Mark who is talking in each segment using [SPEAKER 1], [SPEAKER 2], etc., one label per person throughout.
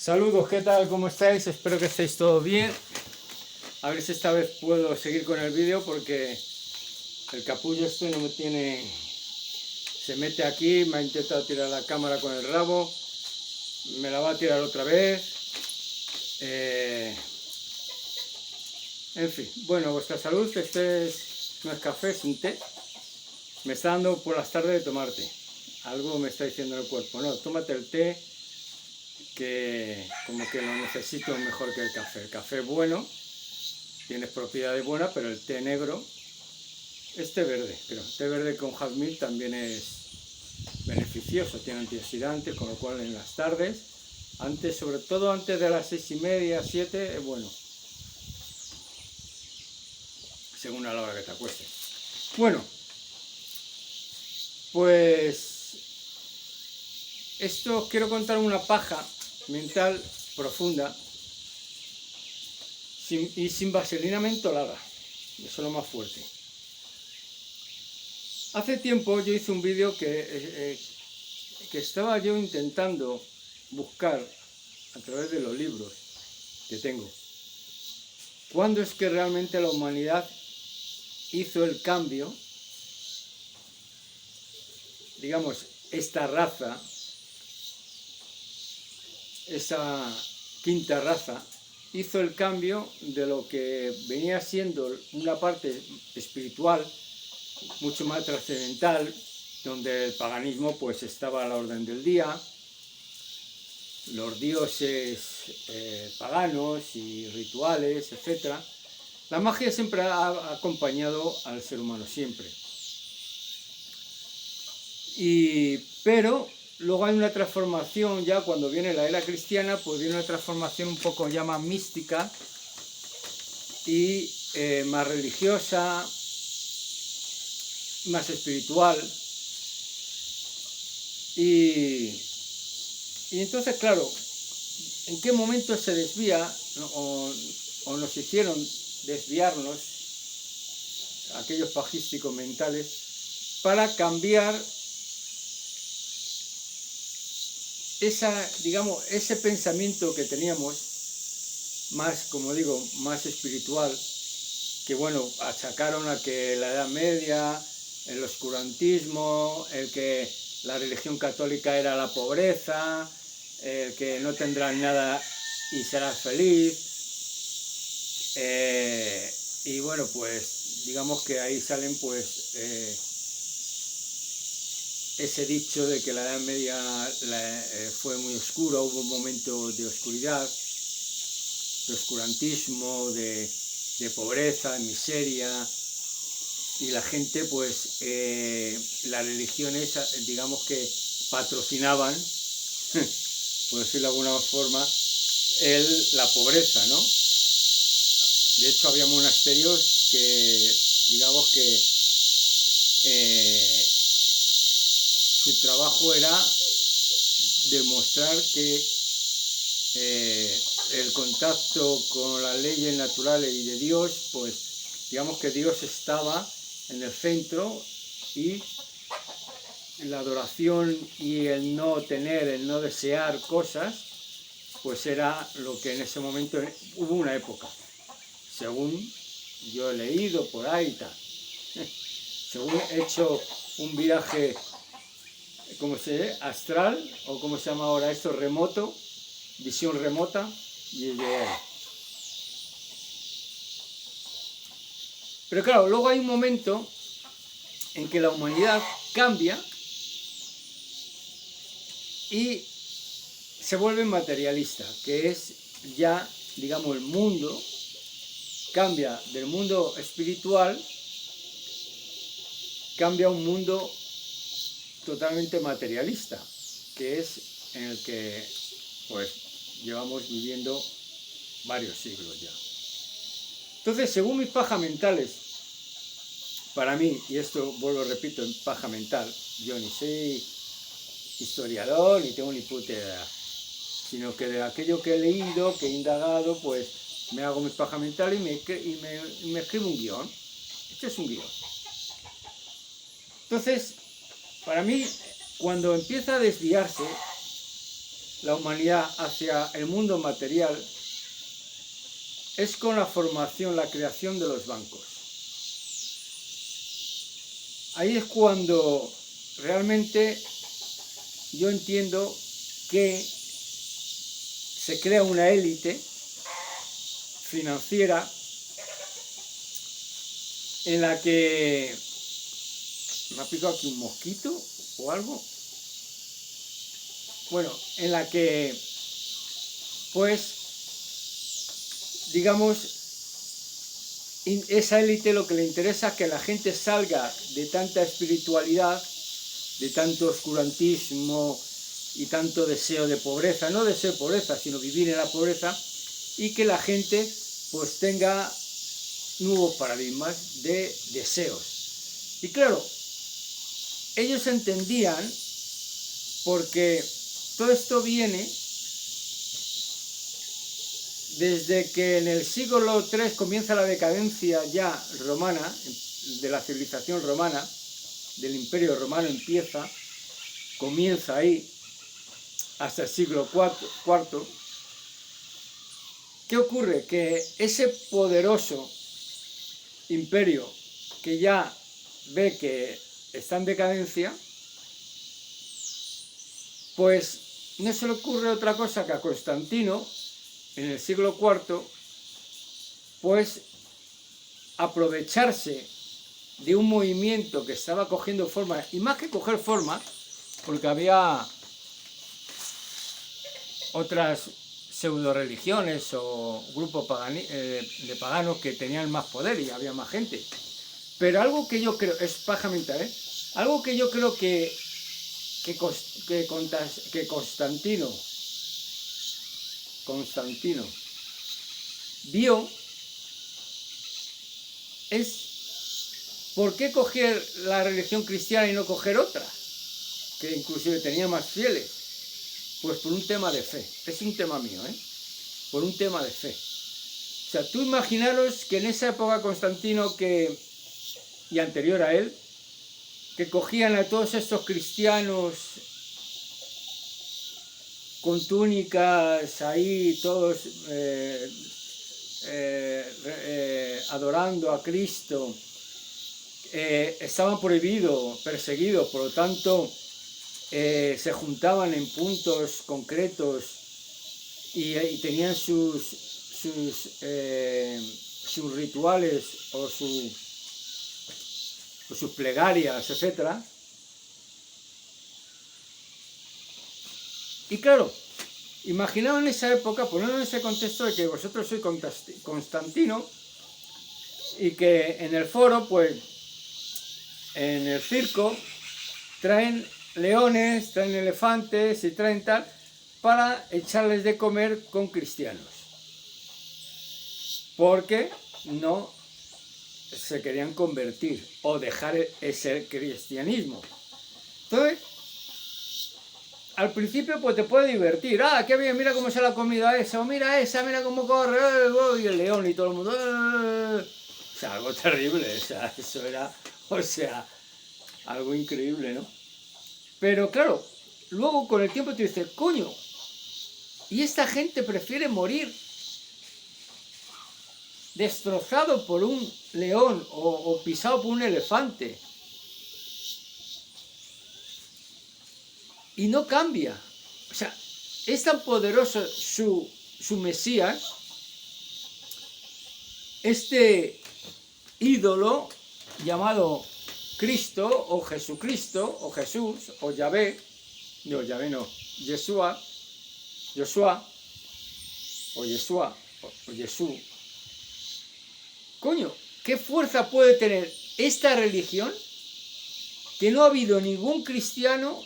[SPEAKER 1] Saludos, ¿qué tal? ¿Cómo estáis? Espero que estéis todo bien. A ver si esta vez puedo seguir con el vídeo porque el capullo este no me tiene... Se mete aquí, me ha intentado tirar la cámara con el rabo, me la va a tirar otra vez. En fin, bueno, vuestra salud, no es café, es un té. Me está dando por las tardes de tomarte. Algo me está diciendo el cuerpo. No, tómate el té, que como que lo necesito mejor que el café. El café es bueno, tienes propiedades buenas, pero el té negro es té verde, pero té verde con jazmín también es beneficioso, tiene antioxidantes, con lo cual en las tardes, sobre todo antes de las 6:30, 7, es bueno, según a la hora que te acuestes. Bueno, pues esto quiero contar una paja mental profunda y sin vaselina mentolada, eso es lo más fuerte. Hace tiempo yo hice un vídeo que estaba yo intentando buscar a través de los libros que tengo cuándo es que realmente la humanidad hizo el cambio, digamos, esta raza, esa quinta raza, hizo el cambio de lo que venía siendo una parte espiritual mucho más trascendental, donde el paganismo pues estaba a la orden del día, los dioses paganos y rituales, etc. La magia siempre ha acompañado al ser humano, siempre. Pero luego hay una transformación, ya cuando viene la era cristiana, pues viene una transformación un poco ya más mística y más religiosa, más espiritual. Y entonces, claro, ¿en qué momento se desvía o nos hicieron desviarnos aquellos pajísticos mentales para cambiar ese pensamiento que teníamos más, como digo, más espiritual, que bueno, achacaron a que la Edad Media, el oscurantismo, el que la religión católica era la pobreza, el que no tendrás nada y serás feliz, y bueno, pues digamos que ahí salen pues ese dicho de que la Edad Media fue muy oscura, hubo un momento de oscuridad, de oscurantismo, de pobreza, de miseria, y la gente pues las religiones digamos que patrocinaban por decirlo de alguna forma la pobreza, ¿no? De hecho había monasterios que digamos que su trabajo era demostrar que el contacto con las leyes naturales y de Dios, pues digamos que Dios estaba en el centro y la adoración y el no desear cosas, pues era lo que en ese momento hubo una época, según yo he leído por ahí y tal, según he hecho un viaje, ¿cómo se dice? Astral, o ¿cómo se llama ahora esto? Remoto, visión remota, y llegué ahí. Pero claro, luego hay un momento en que la humanidad cambia y se vuelve materialista, que es ya, digamos, el mundo cambia del mundo espiritual, cambia a un mundo totalmente materialista, que es en el que pues llevamos viviendo varios siglos ya. Entonces, según mis pajas mentales, para mí, y esto vuelvo repito, en paja mental, yo ni soy historiador ni tengo ni puta idea, sino que de aquello que he leído, que he indagado, pues me hago mis pajas mentales y me escribo un guión. Este es un guión. Entonces, para mí, cuando empieza a desviarse la humanidad hacia el mundo material es con la formación, la creación de los bancos. Ahí es cuando realmente yo entiendo que se crea una élite financiera en la que... ¿Me ha picado aquí un mosquito o algo? Bueno, en la que, pues, digamos, esa élite lo que le interesa es que la gente salga de tanta espiritualidad, de tanto oscurantismo y tanto deseo de pobreza, no deseo de pobreza, sino vivir en la pobreza, y que la gente pues tenga nuevos paradigmas de deseos. Y claro, ellos entendían, porque todo esto viene desde que en el siglo III comienza la decadencia ya romana, de la civilización romana, del imperio romano comienza ahí, hasta el siglo IV. ¿Qué ocurre? Que ese poderoso imperio que ya ve que está en decadencia, pues no se le ocurre otra cosa que a Constantino, en el siglo IV, pues aprovecharse de un movimiento que estaba cogiendo forma, y más que coger forma, porque había otras pseudo-religiones o grupos de paganos que tenían más poder y había más gente. Pero algo que yo creo, es paja mental, algo que yo creo que Constantino vio es por qué coger la religión cristiana y no coger otra, que inclusive tenía más fieles. Pues por un tema de fe, es un tema mío, por un tema de fe. O sea, tú imaginaros que en esa época Constantino y anterior a él, que cogían a todos estos cristianos con túnicas ahí, todos adorando a Cristo, estaban prohibidos, perseguidos, por lo tanto se juntaban en puntos concretos y tenían sus rituales o sus plegarias, etc. Y claro, imaginaos en esa época, poniendo en ese contexto de que vosotros sois Constantino y que en el foro, pues, en el circo, traen leones, traen elefantes y traen tal, para echarles de comer con cristianos. Porque no se querían convertir o dejar ese cristianismo. Entonces, al principio pues te puede divertir. Ah, qué bien, mira cómo es la comida esa, o mira esa, mira cómo corre, y el león y todo el mundo. O sea, algo terrible, o sea, eso era, algo increíble, ¿no? Pero claro, luego con el tiempo te dices, coño, y esta gente prefiere morir destrozado por un león o pisado por un elefante. Y no cambia. O sea, es tan poderoso su Mesías, este ídolo llamado Cristo o Jesucristo o Jesús o Yahvé, no, Yahvé no, Yeshua o Jesús. Coño, ¿qué fuerza puede tener esta religión que no ha habido ningún cristiano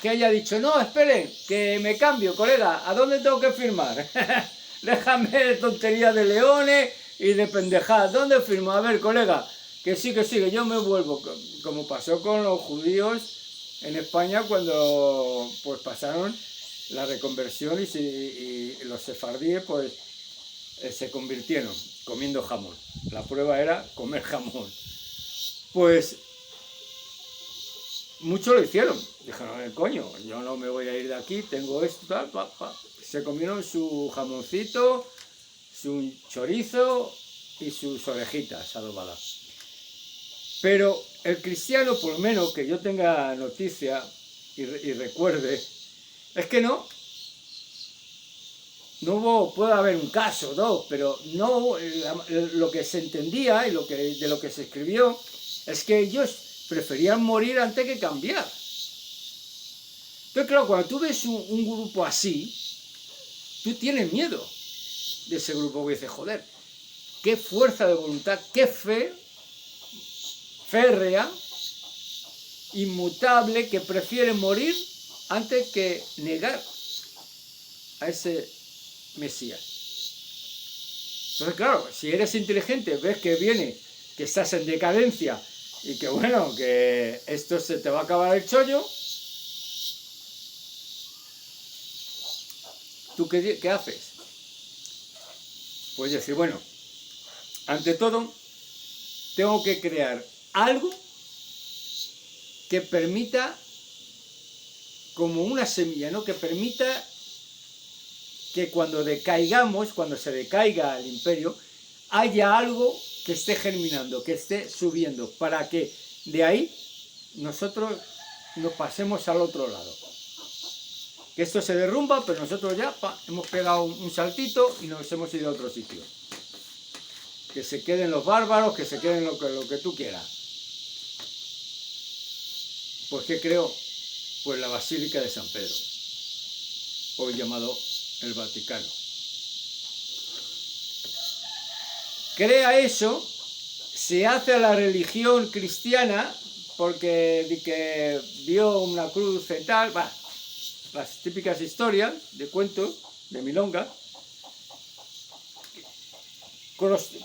[SPEAKER 1] que haya dicho, no, esperen, que me cambio, colega, ¿a dónde tengo que firmar? Déjame de tonterías de leones y de pendejadas, ¿dónde firmo? A ver, colega, que sí, que yo me vuelvo, como pasó con los judíos en España cuando pues pasaron la reconversión y los sefardíes pues se convirtieron comiendo jamón. La prueba era comer jamón. Pues muchos lo hicieron. Dijeron, coño, yo no me voy a ir de aquí, tengo esto, tal, pa, pa". Se comieron su jamoncito, su chorizo y sus orejitas adobadas. Pero el cristiano, por lo menos que yo tenga noticia y recuerde, es que no hubo, puede haber un caso, dos, pero no, lo que se entendía y de lo que se escribió es que ellos preferían morir antes que cambiar. Entonces, claro, cuando tú ves un grupo así, tú tienes miedo de ese grupo que dice, joder, qué fuerza de voluntad, qué fe férrea, inmutable, que prefiere morir antes que negar a ese Mesías. Entonces, claro, si eres inteligente, ves que viene, que estás en decadencia y que bueno, que esto se te va a acabar el chollo, ¿tú qué haces? Pues decir, bueno, ante todo, tengo que crear algo que permita, como una semilla, ¿no? Que permita que cuando decaigamos, cuando se decaiga el imperio, haya algo que esté germinando, que esté subiendo, para que de ahí nosotros nos pasemos al otro lado. Que esto se derrumba, pero nosotros ya hemos pegado un saltito y nos hemos ido a otro sitio. Que se queden los bárbaros, que se queden lo que tú quieras. Pues ¿qué creo? Pues la Basílica de San Pedro, hoy llamado el Vaticano. Crea eso, se hace a la religión cristiana porque que vio una cruz y tal, las típicas historias de cuentos, de milonga.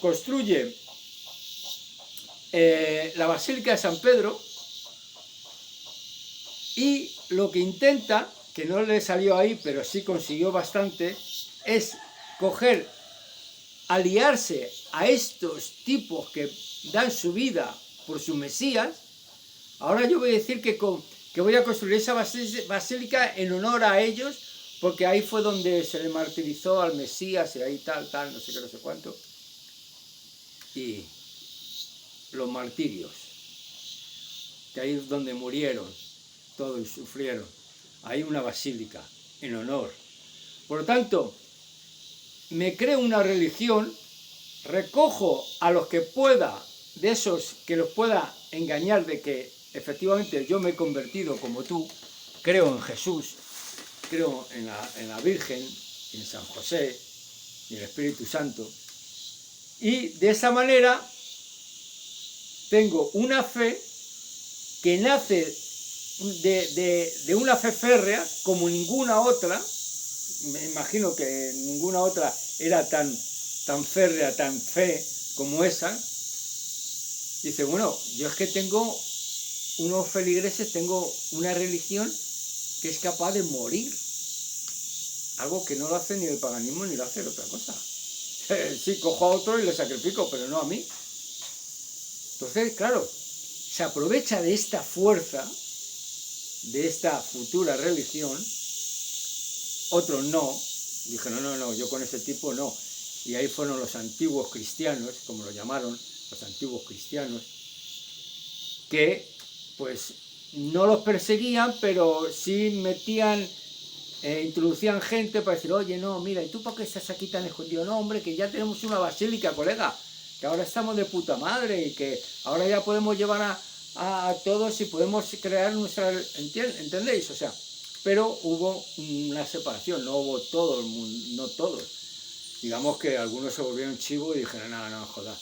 [SPEAKER 1] Construye la Basílica de San Pedro y lo que intenta, que no le salió ahí, pero sí consiguió bastante, es aliarse a estos tipos que dan su vida por su Mesías. Ahora yo voy a decir que voy a construir esa basílica en honor a ellos, porque ahí fue donde se le martirizó al Mesías y ahí tal, no sé qué, no sé cuánto. Y los martirios, que ahí es donde murieron todos y sufrieron. Hay una basílica en honor. Por lo tanto, me creo una religión, recojo a los que pueda, de esos que los pueda engañar de que efectivamente yo me he convertido como tú, creo en Jesús, creo en la Virgen, en San José y en el Espíritu Santo, y de esa manera tengo una fe que nace de una fe férrea como ninguna otra. Me imagino que ninguna otra era tan férrea, tan fe como esa. Dice, bueno, yo es que tengo unos feligreses, tengo una religión que es capaz de morir. Algo que no lo hace ni el paganismo ni lo hace otra cosa. Sí, cojo a otro y le sacrifico, pero no a mí. Entonces, claro, se aprovecha de esta fuerza, de esta futura religión. Otros no, dijeron, no, yo con ese tipo no. Y ahí fueron los antiguos cristianos, como lo llamaron, los antiguos cristianos, que pues no los perseguían, pero sí metían, introducían gente para decir, oye, no, mira, ¿y tú por qué estás aquí tan escondido? No, hombre, que ya tenemos una basílica, colega, que ahora estamos de puta madre y que ahora ya podemos llevar a todos y podemos crear nuestra... ¿Entendéis? O sea, pero hubo una separación, no hubo todo el mundo, no todos. Digamos que algunos se volvieron chivos y dijeron, no, joder,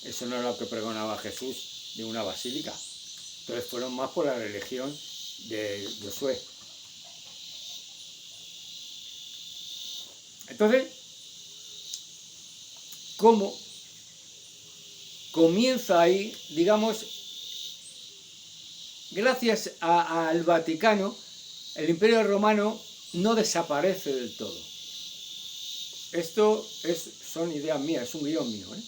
[SPEAKER 1] eso no era lo que pregonaba Jesús de una basílica. Entonces fueron más por la religión de Josué. Entonces, ¿cómo comienza ahí, digamos, gracias al Vaticano, el Imperio Romano no desaparece del todo? Esto son ideas mías, es un guión mío, ¿eh?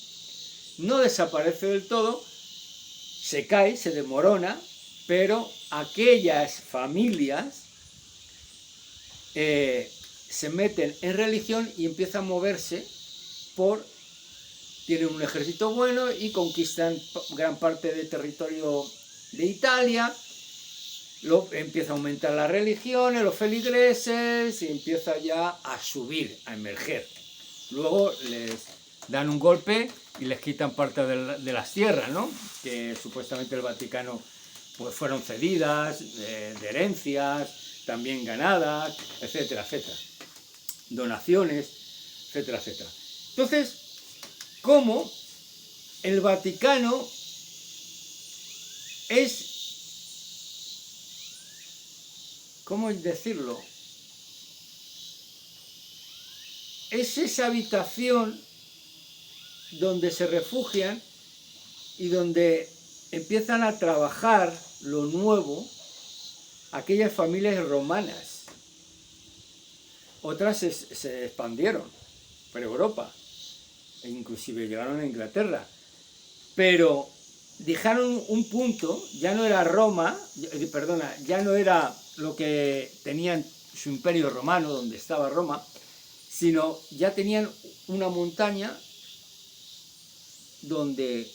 [SPEAKER 1] No desaparece del todo, se cae, se desmorona, pero aquellas familias se meten en religión y empiezan a moverse tienen un ejército bueno y conquistan gran parte del territorio de Italia, empieza a aumentar las religiones, los feligreses, y empieza ya a subir, a emerger. Luego les dan un golpe y les quitan parte de las tierras, ¿no? Que supuestamente el Vaticano pues fueron cedidas, de herencias, también ganadas, etcétera, etcétera. Donaciones, etcétera, etcétera. Entonces, ¿cómo el Vaticano es, ¿cómo decirlo? Es esa habitación donde se refugian y donde empiezan a trabajar lo nuevo aquellas familias romanas. Otras se expandieron por Europa e inclusive llegaron a Inglaterra, pero dejaron un punto, ya no era Roma, perdona, ya no era lo que tenían su imperio romano, donde estaba Roma, sino ya tenían una montaña donde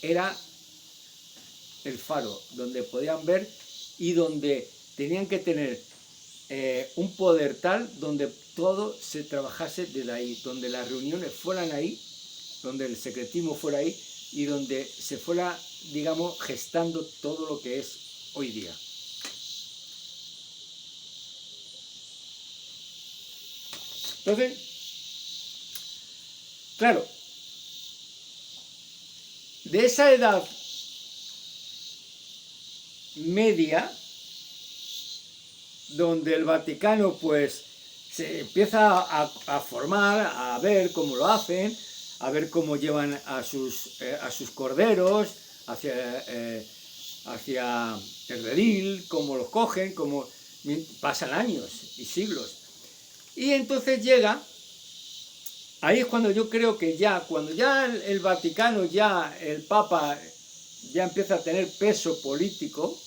[SPEAKER 1] era el faro, donde podían ver y donde tenían que tener un poder tal donde todo se trabajase desde ahí, donde las reuniones fueran ahí, donde el secretismo fuera ahí y donde se fuera, digamos, gestando todo lo que es hoy día. Entonces, claro, de esa edad media, donde el Vaticano pues se empieza a formar, a ver cómo lo hacen, a ver cómo llevan a sus corderos hacia el redil, cómo los cogen, cómo pasan años y siglos. Y entonces llega, ahí es cuando yo creo que cuando ya el Vaticano, ya el Papa ya empieza a tener peso político,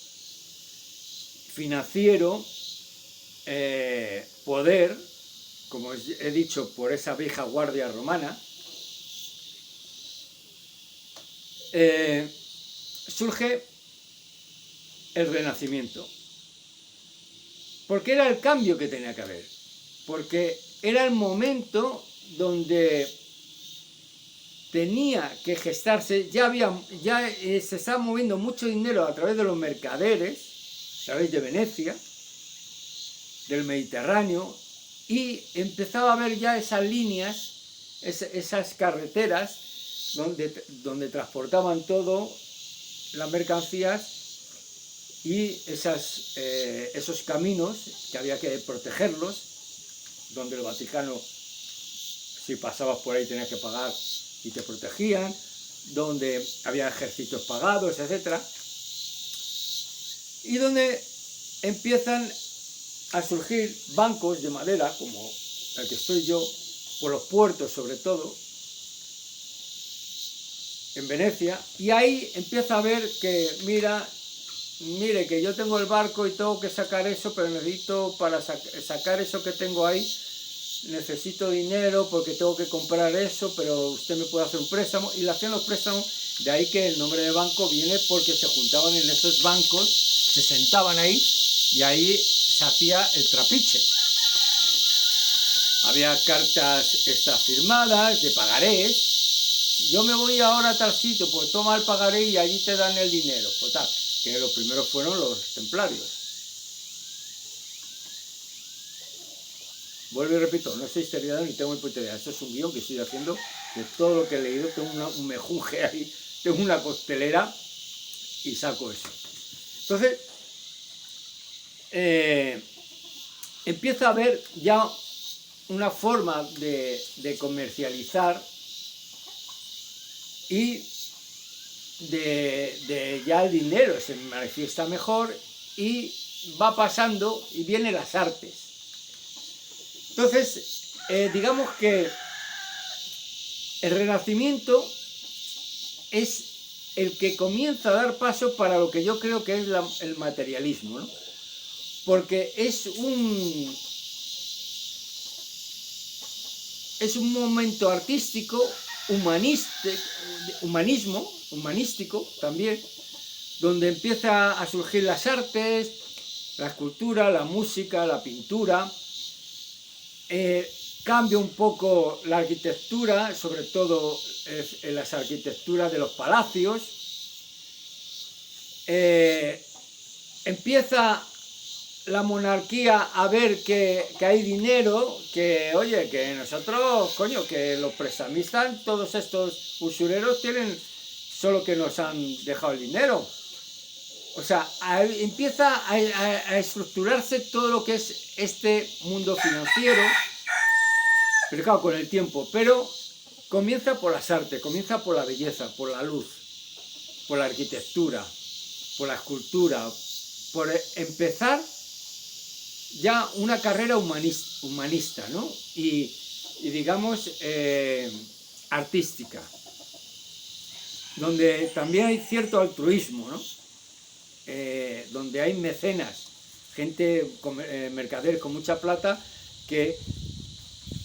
[SPEAKER 1] financiero, poder, como he dicho, por esa vieja guardia romana, surge el Renacimiento. Porque era el cambio que tenía que haber. Porque era el momento donde tenía que gestarse, ya se estaba moviendo mucho dinero a través de los mercaderes, a través de Venecia, del Mediterráneo, y empezaba a haber ya esas líneas, esas carreteras donde transportaban todo, las mercancías, y esos caminos que había que protegerlos, donde el Vaticano, si pasabas por ahí tenías que pagar y te protegían, donde había ejércitos pagados, etc. Y donde empiezan a surgir bancos de madera, como el que estoy yo, por los puertos sobre todo, en Venecia, y ahí empieza a ver que, mire que yo tengo el barco y tengo que sacar eso, pero necesito, para sacar eso que tengo ahí, necesito dinero porque tengo que comprar eso, pero usted me puede hacer un préstamo, y le hacían los préstamos, de ahí que el nombre de banco viene porque se juntaban en esos bancos, se sentaban ahí, y ahí se hacía el trapiche. Había cartas firmadas de pagarés. Yo me voy ahora a tal sitio, pues toma el pagaré y allí te dan el dinero. Pues tal, que los primeros fueron los templarios. Vuelvo y repito, no soy historiador ni tengo ni puta idea. Esto es un guión que estoy haciendo de todo lo que he leído. Tengo un mejunje ahí, tengo una costelera y saco eso. Entonces, empieza a haber ya una forma de comercializar y ya el dinero se manifiesta mejor y va pasando y vienen las artes. Entonces, digamos que el Renacimiento es el que comienza a dar paso para lo que yo creo que es el materialismo, ¿no? Porque es un momento artístico, humanístico también, donde empieza a surgir las artes, la escultura, la música, la pintura. Cambia un poco la arquitectura, sobre todo en las arquitecturas de los palacios. Empieza la monarquía a ver que hay dinero, que oye, que nosotros, coño, que los prestamistas, todos estos usureros tienen solo que nos han dejado el dinero. O sea, empieza a estructurarse todo lo que es este mundo financiero, pero claro, con el tiempo. Pero comienza por las artes, comienza por la belleza, por la luz, por la arquitectura, por la escultura, por empezar ya una carrera humanista, ¿no? Y digamos, artística, donde también hay cierto altruismo, ¿no? Donde hay mecenas, gente, mercaderes con mucha plata, que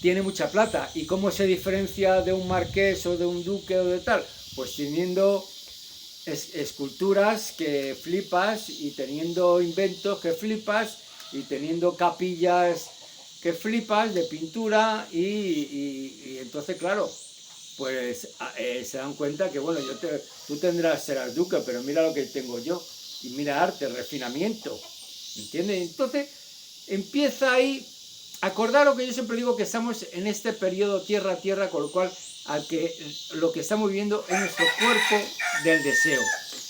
[SPEAKER 1] tiene mucha plata. ¿Y cómo se diferencia de un marqués o de un duque o de tal? Pues teniendo esculturas que flipas, y teniendo inventos que flipas, y teniendo capillas que flipas de pintura, y entonces, claro, pues se dan cuenta que, bueno, tú serás duque, pero mira lo que tengo yo, y mira arte, refinamiento, ¿entiendes? Entonces empieza ahí, acordar lo que yo siempre digo, que estamos en este periodo tierra a tierra, con lo cual lo que estamos viviendo es nuestro cuerpo del deseo,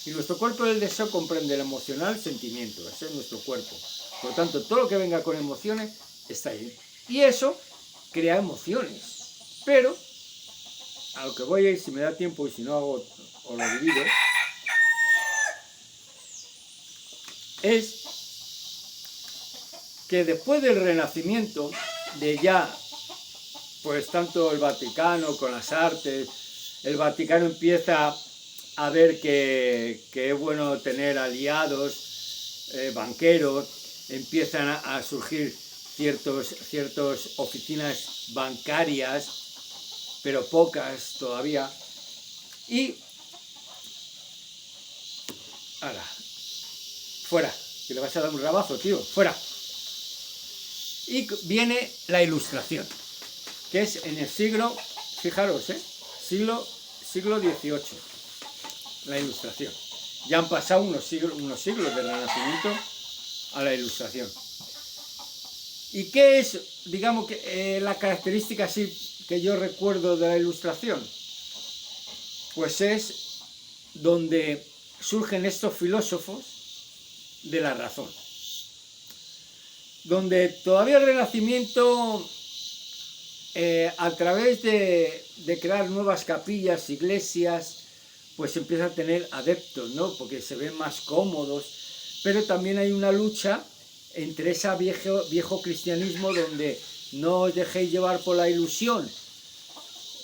[SPEAKER 1] y nuestro cuerpo del deseo comprende el emocional, el sentimiento, ese es nuestro cuerpo. Por lo tanto, todo lo que venga con emociones está ahí. Y eso crea emociones. Pero, a lo que voy a ir, si me da tiempo, y si no hago, o lo divido, es que después del Renacimiento, de ya, pues tanto el Vaticano con las artes, el Vaticano empieza a ver que es bueno tener aliados, banqueros, empiezan a surgir ciertas oficinas bancarias, pero pocas todavía, y ahora, fuera, que le vas a dar un rabazo, tío, fuera. Y viene la Ilustración, que es en el siglo, fijaros, siglo XVIII, la Ilustración. Ya han pasado unos siglos del Renacimiento a la Ilustración. ¿Y qué es, digamos, la característica así que yo recuerdo de la Ilustración? Pues es donde surgen estos filósofos de la razón. Donde todavía el Renacimiento, a través de crear nuevas capillas, iglesias, pues empieza a tener adeptos, ¿no? Porque se ven más cómodos, pero también hay una lucha entre ese viejo cristianismo, donde no os dejéis llevar por la ilusión,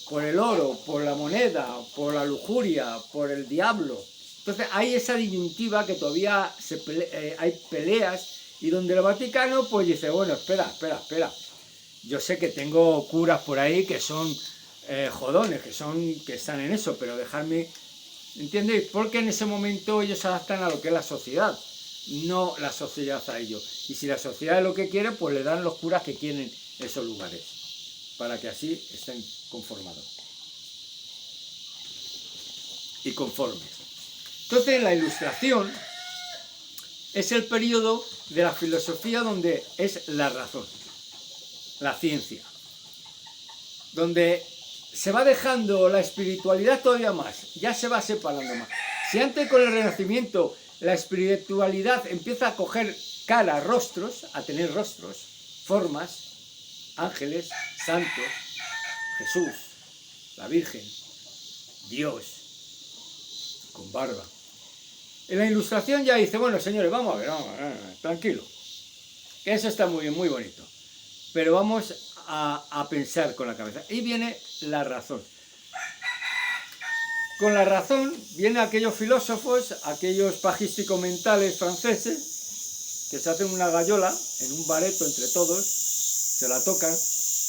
[SPEAKER 1] por el oro, por la moneda, por la lujuria, por el diablo. Entonces hay esa disyuntiva que todavía hay peleas, y donde el Vaticano pues dice, bueno, espera, yo sé que tengo curas por ahí que son jodones, que están en eso, pero dejadme, ¿entendéis? Porque en ese momento ellos se adaptan a lo que es la sociedad, no la sociedad a ellos. Y si la sociedad es lo que quiere, pues le dan los curas que quieren esos lugares, para que así estén conformados y conformes. Entonces la Ilustración es el periodo de la filosofía donde es la razón, la ciencia, donde se va dejando la espiritualidad todavía más, ya se va separando más. Si antes con el Renacimiento la espiritualidad empieza a coger cara, rostros, a tener rostros, formas, ángeles, santos, Jesús, la Virgen, Dios, con barba. En la Ilustración ya dice, bueno, señores, vamos a ver, tranquilo, que eso está muy bien, muy bonito, pero vamos a pensar con la cabeza. Y viene la razón. Con la razón vienen aquellos filósofos, aquellos pajístico-mentales franceses, que se hacen una gallola en un bareto entre todos, se la tocan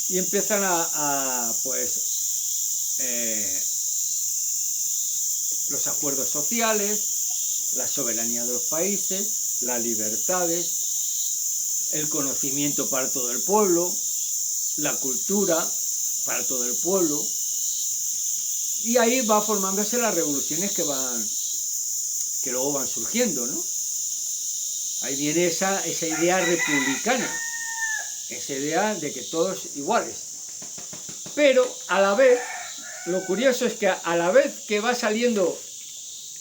[SPEAKER 1] y empiezan los acuerdos sociales, la soberanía de los países, las libertades, el conocimiento para todo el pueblo, la cultura para todo el pueblo. Y ahí va formándose las revoluciones que luego van surgiendo, ¿no? Ahí viene esa idea republicana, esa idea de que todos iguales. Pero a la vez, lo curioso es que a la vez que va saliendo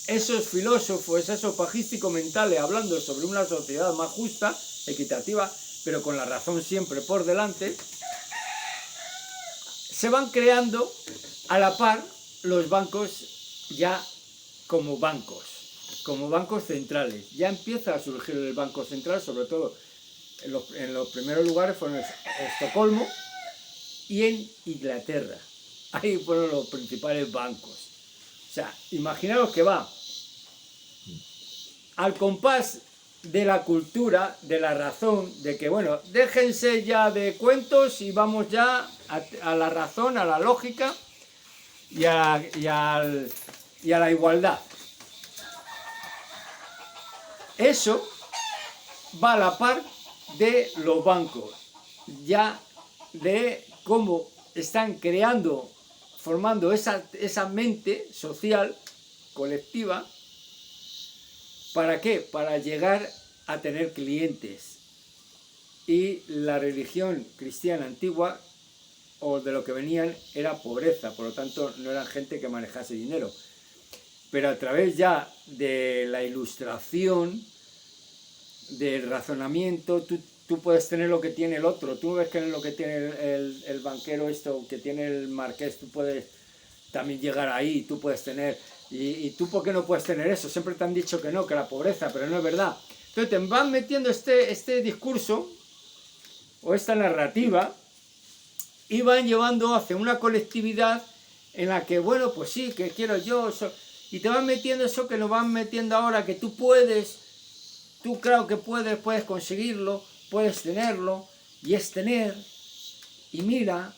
[SPEAKER 1] esos filósofos, esos pajísticos mentales hablando sobre una sociedad más justa, equitativa, pero con la razón siempre por delante, se van creando a la par los bancos ya como bancos centrales. Ya empieza a surgir el Banco Central, sobre todo en los primeros lugares fueron Estocolmo y en Inglaterra. Ahí fueron los principales bancos. O sea, imaginaos que va al compás de la cultura, de la razón, de que, bueno, déjense ya de cuentos y vamos ya a la razón, a la lógica y a la igualdad. Eso va a la par de los bancos, ya de cómo están creando, formando esa mente social, colectiva. ¿Para qué? Para llegar a tener clientes. Y la religión cristiana antigua, o de lo que venían, era pobreza, por lo tanto no eran gente que manejase dinero. Pero a través ya de la ilustración, del razonamiento, tú puedes tener lo que tiene el otro, tú ves que lo que tiene el banquero esto, que tiene el marqués, tú puedes también llegar ahí, tú puedes tener, y tú ¿por qué no puedes tener eso? Siempre te han dicho que no, que la pobreza, pero no es verdad. Entonces te van metiendo este discurso, o esta narrativa, y van llevando hacia una colectividad en la que, bueno, pues sí, que quiero yo, y te van metiendo eso que nos van metiendo ahora, que tú puedes, tú creo que puedes conseguirlo, puedes tenerlo, y es tener, y mira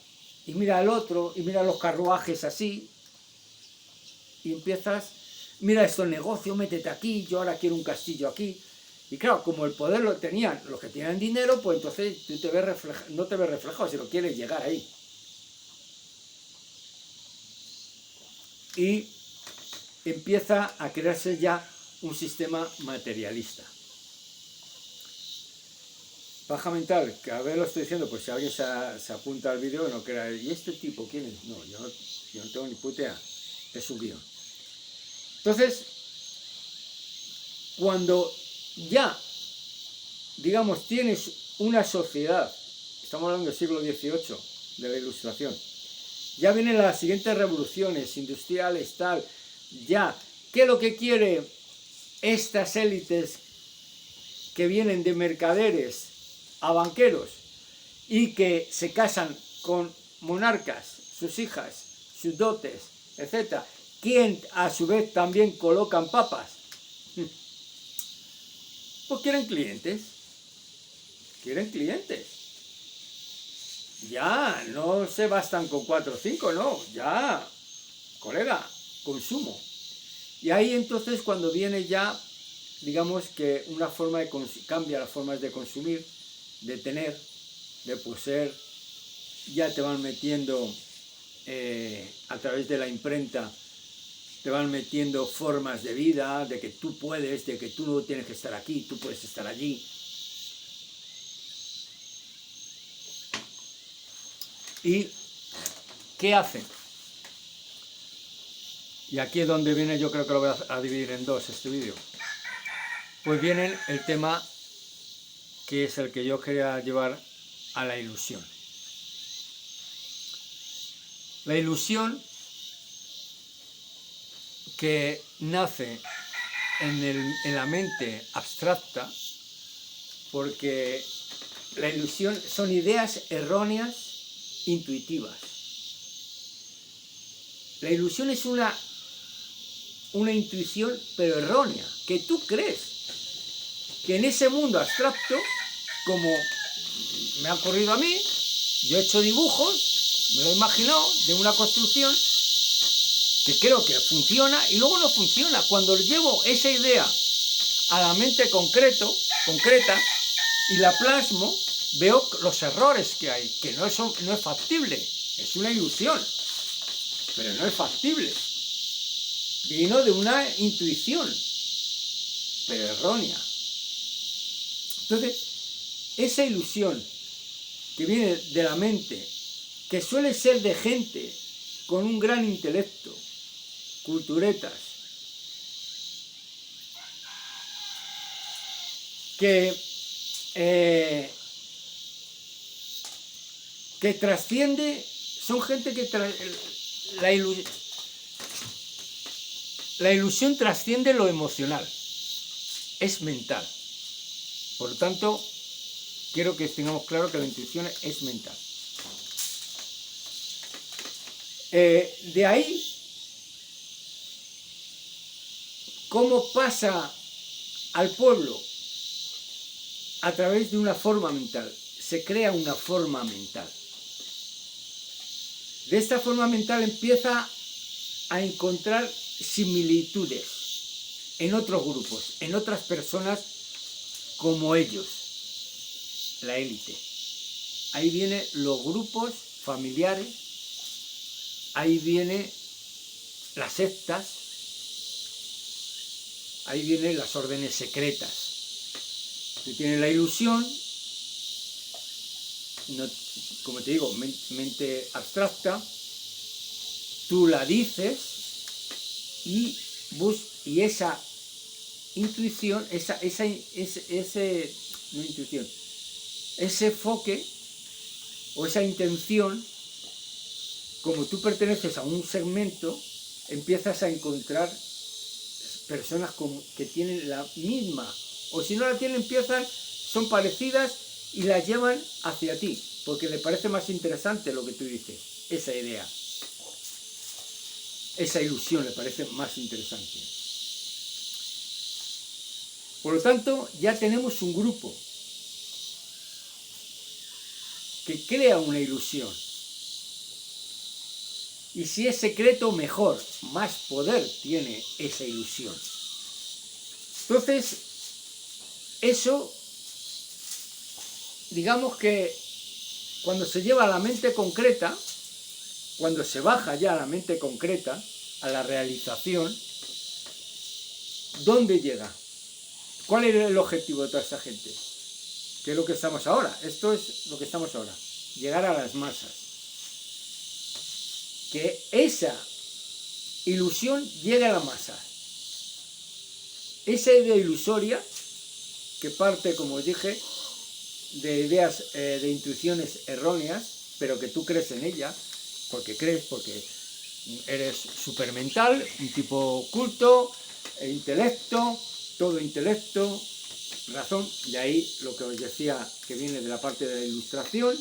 [SPEAKER 1] al otro, y mira los carruajes así, y empiezas, mira estos negocios, métete aquí, yo ahora quiero un castillo aquí. Y claro, como el poder lo tenían los que tienen dinero, pues entonces tú no te ves reflejado, si no quieres llegar ahí. Y empieza a crearse ya un sistema materialista. Paja mental, que a ver lo estoy diciendo, pues si alguien se apunta al vídeo, no crea, ¿y este tipo quién es? No, yo no tengo ni puta idea, es un guión. Entonces, cuando ya, digamos, tienes una sociedad, estamos hablando del siglo XVIII, de la Ilustración, ya vienen las siguientes revoluciones industriales, tal, ya, ¿qué es lo que quiere estas élites que vienen de mercaderes a banqueros y que se casan con monarcas, sus hijas, sus dotes, etcétera, quien a su vez también colocan papas? Pues quieren clientes. Ya, no se bastan con 4 o 5, no, ya, colega, consumo. Y ahí entonces cuando viene ya, digamos que una forma de cambia las formas de consumir, de tener, de poseer, ya te van metiendo a través de la imprenta, te van metiendo formas de vida, de que tú puedes, de que tú no tienes que estar aquí, tú puedes estar allí. ¿Y qué hacen? Y aquí es donde viene, yo creo que lo voy a dividir en dos este vídeo. Pues viene el tema que es el que yo quería llevar a la ilusión. La ilusión que nace en la mente abstracta, porque la ilusión son ideas erróneas intuitivas. La ilusión es una una intuición pero errónea, que tú crees que en ese mundo abstracto, como me ha ocurrido a mí, yo he hecho dibujos, me lo he imaginado, de una construcción que creo que funciona y luego no funciona. Cuando llevo esa idea a la mente concreta y la plasmo, veo los errores que hay, que no es factible, es una ilusión, pero no es factible. Vino de una intuición, pero errónea. Entonces, esa ilusión que viene de la mente, que suele ser de gente con un gran intelecto, culturetas, que trasciende, son gente que la ilusión trasciende lo emocional, es mental. Por lo tanto, quiero que tengamos claro que la intuición es mental. De ahí, cómo pasa al pueblo a través de una forma mental. Se crea una forma mental. De esta forma mental empieza a encontrar similitudes en otros grupos, en otras personas como ellos, la élite. Ahí vienen los grupos familiares, ahí vienen las sectas, ahí vienen las órdenes secretas. Tú tienes la ilusión, no, como te digo, mente abstracta, tú la dices y esa intuición, ese enfoque o esa intención, como tú perteneces a un segmento, empiezas a encontrar personas que tienen la misma, o si no la tienen, son parecidas y las llevan hacia ti, porque le parece más interesante lo que tú dices, esa idea, esa ilusión le parece más interesante. Por lo tanto, ya tenemos un grupo que crea una ilusión. Y si es secreto, mejor, más poder tiene esa ilusión. Entonces, eso, digamos que cuando se lleva a la mente concreta, cuando se baja ya a la mente concreta, a la realización, ¿dónde llega? ¿Cuál es el objetivo de toda esta gente? ¿Qué es lo que estamos ahora? Esto es lo que estamos ahora, llegar a las masas. Que esa ilusión llegue a la masa. Esa idea ilusoria, que parte, como os dije, de ideas, de intuiciones erróneas, pero que tú crees en ella, porque eres supermental, un tipo culto, intelecto, todo intelecto, razón, de ahí lo que os decía que viene de la parte de la ilustración,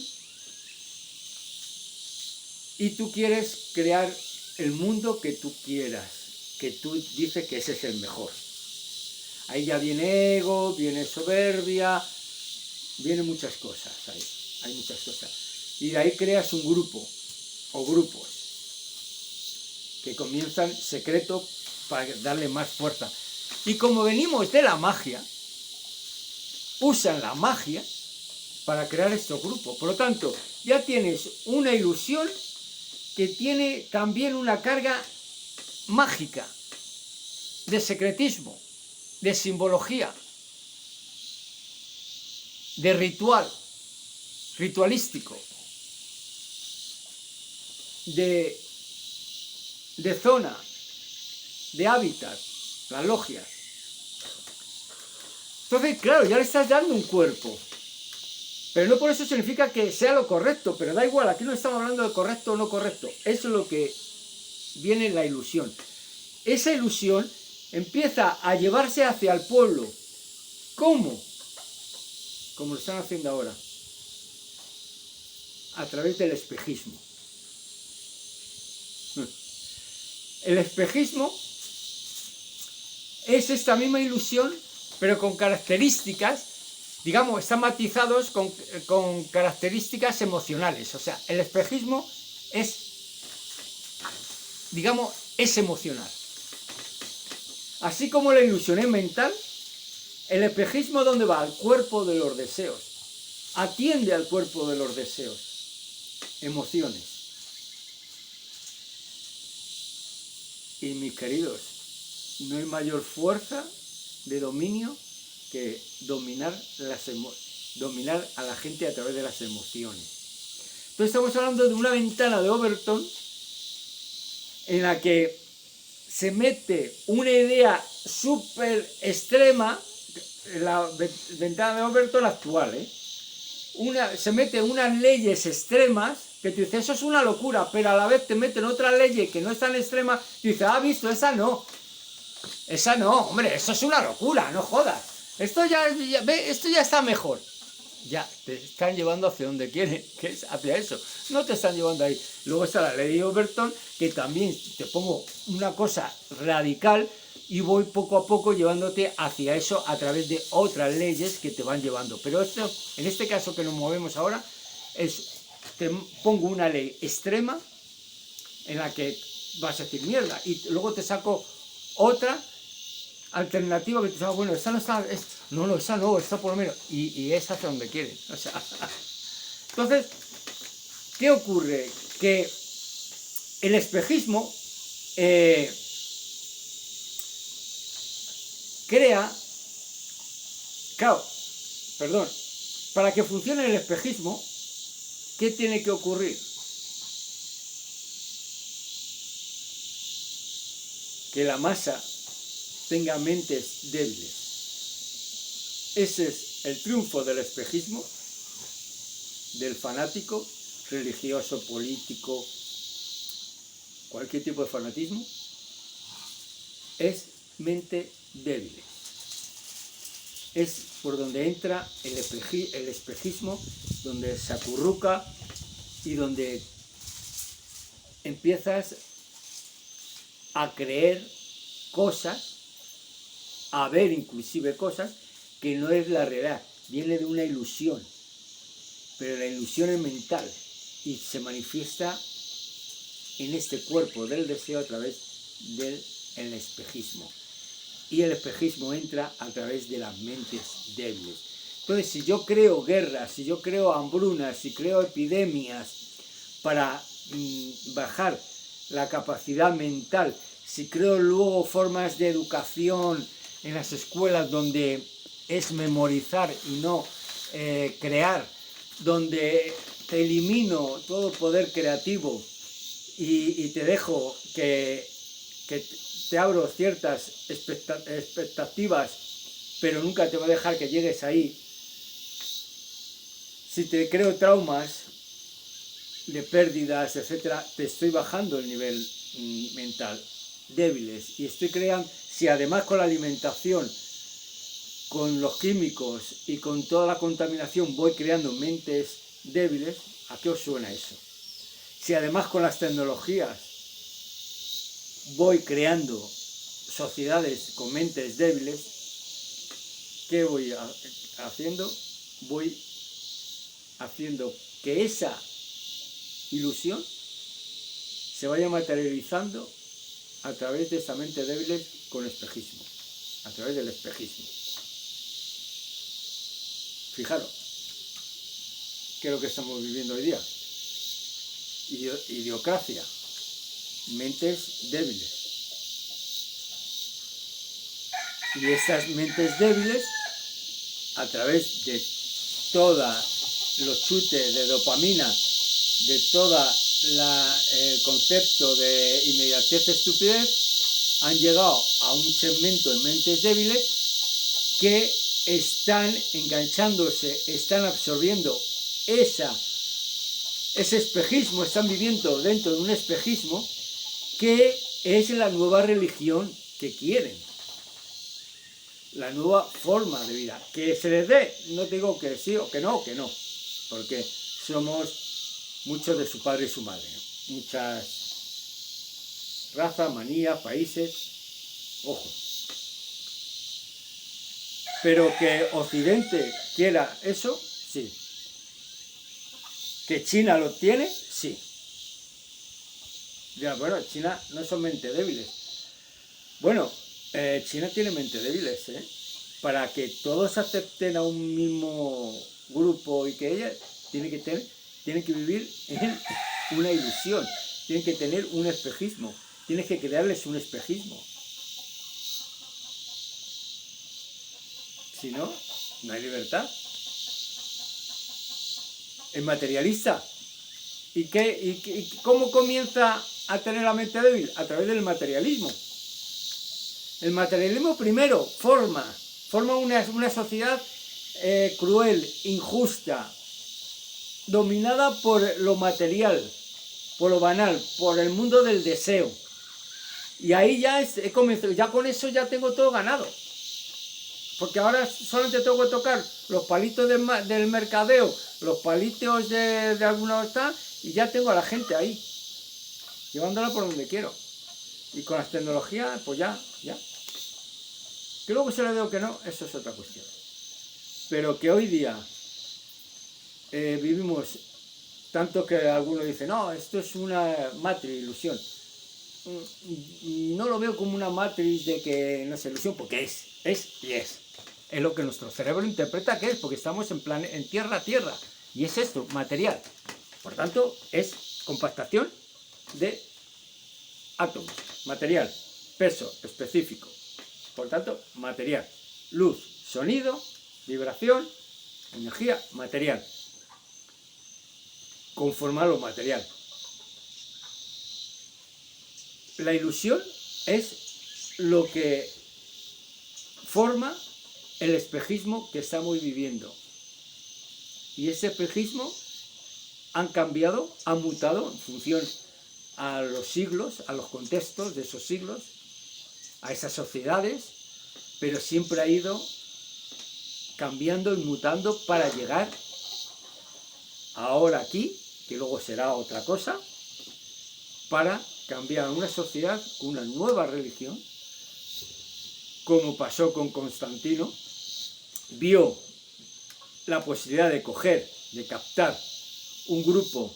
[SPEAKER 1] y tú quieres crear el mundo que tú quieras, que tú dices que ese es el mejor. Ahí ya viene ego, viene soberbia, vienen muchas cosas, hay muchas cosas. Y de ahí creas un grupo, o grupos, que comienzan secreto para darle más fuerza. Y como venimos de la magia, usan la magia para crear estos grupos. Por lo tanto, ya tienes una ilusión que tiene también una carga mágica, de secretismo, de simbología, de ritualístico, de zona, de hábitat, las logias. Entonces, claro, ya le estás dando un cuerpo, pero no por eso significa que sea lo correcto, pero da igual, aquí no estamos hablando de correcto o no correcto, eso es lo que viene en la ilusión. Esa ilusión empieza a llevarse hacia el pueblo. ¿Cómo? Como lo están haciendo ahora, a través del espejismo. El espejismo es esta misma ilusión, pero con características, digamos, están matizados con características emocionales. O sea, el espejismo es, digamos, es emocional. Así como la ilusión es mental, el espejismo, ¿dónde va? Al cuerpo de los deseos. Atiende al cuerpo de los deseos. Emociones. Y mis queridos, no hay mayor fuerza de dominio que dominar a la gente a través de las emociones. Entonces estamos hablando de una ventana de Overton en la que se mete una idea súper extrema, la ventana de Overton actual, se mete unas leyes extremas que tú dices, eso es una locura, pero a la vez te meten otras leyes que no es tan extrema y dices, visto, esa no, hombre, eso es una locura, no jodas, esto ya está mejor. Ya, te están llevando hacia donde quieren, que es hacia eso, no te están llevando ahí. Luego está la ley de Overton, que también te pongo una cosa radical y voy poco a poco llevándote hacia eso a través de otras leyes que te van llevando. Pero esto, en este caso que nos movemos ahora, te pongo una ley extrema en la que vas a decir mierda y luego te saco otra alternativa que te diga, bueno, esta no está, esa no, está por lo menos, y es hacia donde quieren. O sea, entonces, ¿qué ocurre? Que el espejismo crea, claro, perdón, para que funcione el espejismo, ¿qué tiene que ocurrir? Que la masa tenga mentes débiles. Ese es el triunfo del espejismo, del fanático, religioso, político, cualquier tipo de fanatismo, es mente débil. Es por donde entra el espejismo, donde se acurruca y donde empiezas a creer cosas, a ver inclusive cosas que no es la realidad, viene de una ilusión, pero la ilusión es mental y se manifiesta en este cuerpo del deseo a través del espejismo. Y el espejismo entra a través de las mentes débiles. Entonces, si yo creo guerras, si yo creo hambrunas, si creo epidemias para bajar la capacidad mental, si creo luego formas de educación en las escuelas donde es memorizar y no crear, donde te elimino todo poder creativo y te dejo que te abro ciertas expectativas, pero nunca te voy a dejar que llegues ahí. Si te creo traumas de pérdidas, etcétera, te estoy bajando el nivel mental, débiles, y estoy creando, si además con la alimentación, con los químicos y con toda la contaminación voy creando mentes débiles, ¿a qué os suena eso? Si además con las tecnologías voy creando sociedades con mentes débiles, ¿qué voy haciendo? Voy haciendo que esa ilusión se vaya materializando a través de esa mente débil con espejismo, a través del espejismo. Fijaros, ¿qué es lo que estamos viviendo hoy día? Idiocracia, mentes débiles. Y estas mentes débiles, a través de todos los chutes de dopamina, de todo el concepto de inmediatez, estupidez, han llegado a un segmento de mentes débiles que están enganchándose, están absorbiendo ese espejismo, están viviendo dentro de un espejismo que es la nueva religión que quieren, la nueva forma de vida, que se les dé, no digo que sí o que no, porque somos muchos de su padre y su madre, ¿no? Muchas razas, manías, países, ojo, Pero que Occidente quiera eso, sí. Que China lo tiene, sí. Ya, bueno, China no son mente débiles. Bueno, China tiene mente débiles, ¿eh? Para que todos acepten a un mismo grupo y que ella tienen que vivir en una ilusión, tienen que tener un espejismo, tienes que crearles un espejismo. Si no, no hay libertad. Es materialista. ¿Y cómo comienza a tener la mente débil? A través del materialismo. El materialismo primero forma una sociedad cruel, injusta, dominada por lo material, por lo banal, por el mundo del deseo. Y ahí ya he comenzado, ya con eso ya tengo todo ganado. Porque ahora solamente tengo que tocar los palitos del mercadeo, los palitos de alguna otra, y ya tengo a la gente ahí, llevándola por donde quiero. Y con las tecnologías, pues ya. Que luego se le digo que no, eso es otra cuestión. Pero que hoy día vivimos tanto que algunos dicen, no, esto es una matriz, ilusión. No lo veo como una matriz de que no es ilusión, porque es y es. Es lo que nuestro cerebro interpreta que es, porque estamos en tierra, y es esto, material. Por tanto, es compactación de átomos, material, peso específico. Por tanto, material. Luz, sonido, vibración, energía, material. Conformar lo material. La ilusión es lo que forma el espejismo que estamos viviendo. Y ese espejismo han cambiado, ha mutado en función a los siglos, a los contextos de esos siglos, a esas sociedades, pero siempre ha ido cambiando y mutando para llegar ahora aquí, que luego será otra cosa, para cambiar una sociedad con una nueva religión, como pasó con Constantino. Vio la posibilidad de coger, de captar un grupo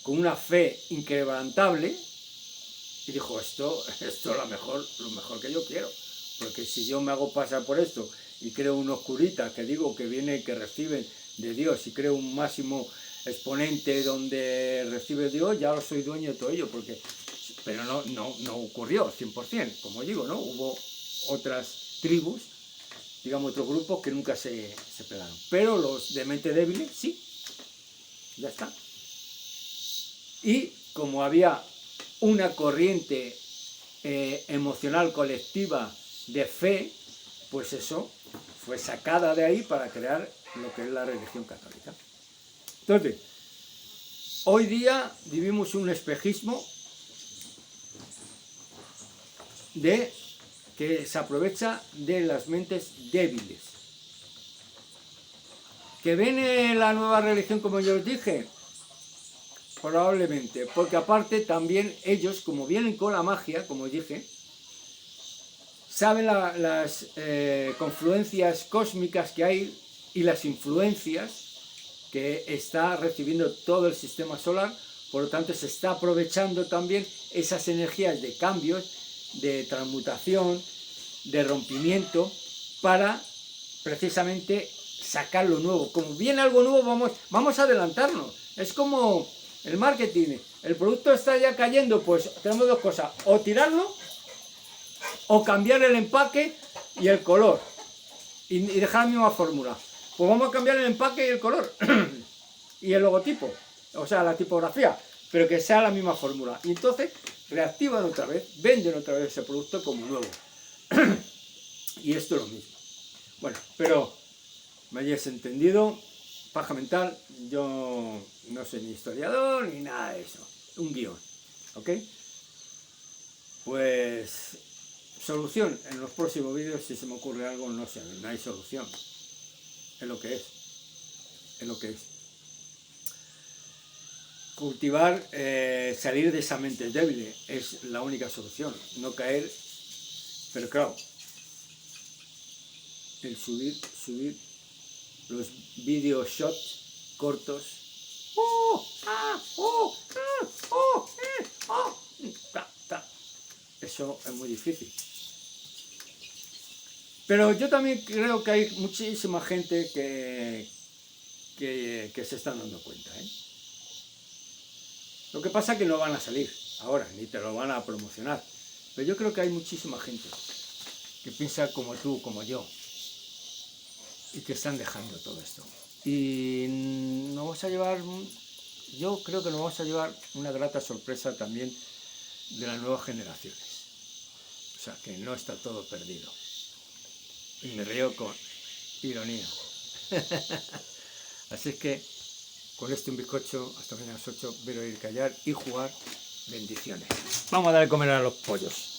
[SPEAKER 1] con una fe inquebrantable y dijo, esto es lo mejor que yo quiero, porque si yo me hago pasar por esto y creo unos curitas que digo que vienen, que reciben de Dios, y creo un máximo exponente donde recibe Dios, ya soy dueño de todo ello, pero no ocurrió 100%, como digo, ¿no? Hubo otras tribus, digamos otros grupos que nunca se pegaron, pero los de mente débil sí, ya está. Y como había una corriente emocional colectiva de fe, pues eso fue sacada de ahí para crear lo que es la religión católica. Entonces, hoy día vivimos un espejismo que se aprovecha de las mentes débiles. ¿Que viene la nueva religión, como yo os dije? Probablemente, porque aparte también ellos, como vienen con la magia, como dije, saben las confluencias cósmicas que hay y las influencias que está recibiendo todo el sistema solar, por lo tanto se está aprovechando también esas energías de cambios, de transmutación, de rompimiento, para precisamente sacar lo nuevo. Como viene algo nuevo, vamos a adelantarnos. Es como el marketing. El producto está ya cayendo, pues tenemos dos cosas: o tirarlo o cambiar el empaque y el color y dejar la misma fórmula. Pues vamos a cambiar el empaque y el color y el logotipo, o sea, la tipografía, pero que sea la misma fórmula. Y entonces reactivan otra vez, venden otra vez ese producto como nuevo. Y esto es lo mismo. Bueno, pero me hayáis entendido, paja mental, yo no soy ni historiador ni nada de eso, un guión, ¿ok? Pues solución, en los próximos vídeos, si se me ocurre algo, no sé, no hay solución, es lo que es, Cultivar, salir de esa mente débil es la única solución, no caer, pero claro, el subir los video shots cortos. Eso es muy difícil. Pero yo también creo que hay muchísima gente que se están dando cuenta, ¿eh? Lo que pasa es que no van a salir ahora, ni te lo van a promocionar. Pero yo creo que hay muchísima gente que piensa como tú, como yo, y que están dejando todo esto. Y nos vamos a llevar, yo creo que nos vamos a llevar una grata sorpresa también de las nuevas generaciones. O sea, que no está todo perdido. Y me río con ironía. Así es que, con un bizcocho, hasta mañana a las 8, ver, oír, callar y jugar. Bendiciones. Vamos a darle a comer a los pollos.